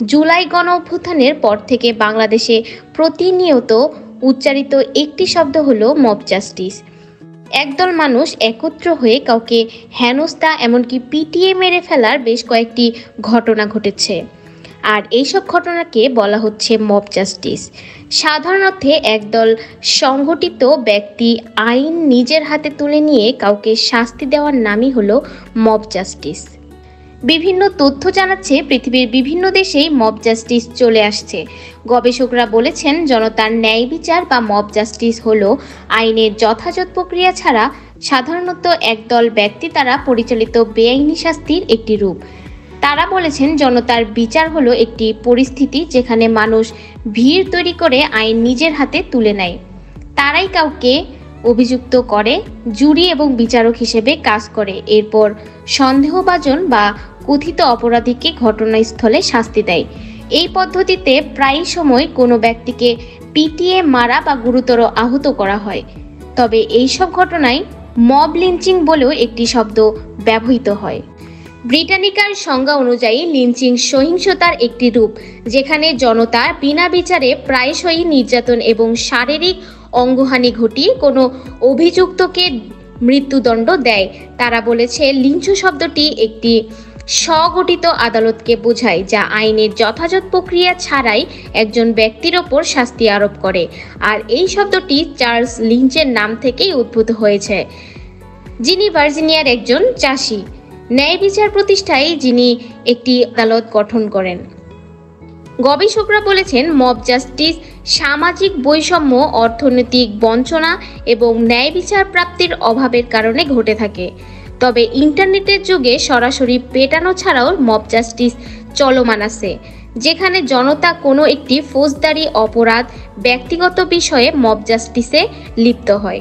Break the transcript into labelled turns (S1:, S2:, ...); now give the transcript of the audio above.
S1: জুলাই গণ অভ্যুত্থানের পর থেকে বাংলাদেশে প্রতিনিয়ত উচ্চারিত একটি শব্দ হলো মব জাস্টিস। একদল মানুষ একত্র হয়ে কাউকে হেনস্থা এমনকি পিটিয়ে মেরে ফেলার বেশ কয়েকটি ঘটনা ঘটেছে। আর এইসব ঘটনাকে বলা হচ্ছে মব জাস্টিস। সাধারণ অর্থে একদল সংগঠিত ব্যক্তি আইন নিজের হাতে তুলে নিয়ে কাউকে শাস্তি দেওয়ার নামই হলো মব জাস্টিস। বিভিন্ন তথ্য জানাচ্ছে পৃথিবীর বিভিন্ন দেশেই মব জাস্টিস চলে আসছে। গবেষকরা বলেছেন জনতার ন্যায় বিচার বা মব জাস্টিস হলো আইনের যথাযথ প্রক্রিয়া ছাড়া সাধারণত একদল ব্যক্তি দ্বারা পরিচালিত বেআইনি শাস্তির একটি রূপ। তারা বলেছেন জনতার বিচার হলো একটি পরিস্থিতি যেখানে মানুষ ভিড় তৈরি করে আইন নিজের হাতে তুলে নেয়। তারাই কাউকে অভিযুক্ত করে, জুরি এবং বিচারক হিসেবে কাজ করে, এরপর সন্দেহভাজন বা কথিত অপরাধীকে ঘটনাস্থলে শাস্তি দেয়। এই পদ্ধতিতে প্রায় সময় কোনো ব্যক্তিকে পিটিয়ে মারা বা গুরুতর আহত করা হয়। তবে এইসব ঘটনায় মব লিঞ্চিং বলেও একটি শব্দ ব্যবহৃত হয়। ব্রিটানিকার সংজ্ঞা অনুযায়ী লিঞ্চিং সহিংসতার একটি রূপ, যেখানে জনতা বিনা বিচারে প্রায়শই নির্যাতন এবং শারীরিক অঙ্গহানি ঘটিয়ে কোনো অভিযুক্তকে মৃত্যুদণ্ড দেয়। তারা বলেছে লিঞ্চ শব্দটি একটি স্বগঠিত আদালতকে বোঝায় যা আইনের যথাযথ প্রক্রিয়া ছাড়াই একজন ব্যক্তির ওপর শাস্তি আরোপ করে। আর এই শব্দটি চার্লস লিঞ্চের নাম থেকেই উদ্ভূত হয়েছে, যিনি ভার্জিনিয়ার একজন চাষী। ন্যায় বিচার প্রতিষ্ঠায় যিনি একটি আদালত গঠন করেন। গবেষকরা বলেছেন মব জাস্টিস সামাজিক বৈষম্য, অর্থনৈতিক বঞ্চনা এবং ন্যায় বিচার প্রাপ্তির অভাবের কারণে ঘটে থাকে। তবে ইন্টারনেটের যুগে সরাসরি পেটানো ছাড়াও মব জাস্টিস চলমান আছে, যেখানে জনতা কোনো একটি ফৌজদারি অপরাধ ব্যক্তিগত বিষয়ে মব জাস্টিসে লিপ্ত হয়।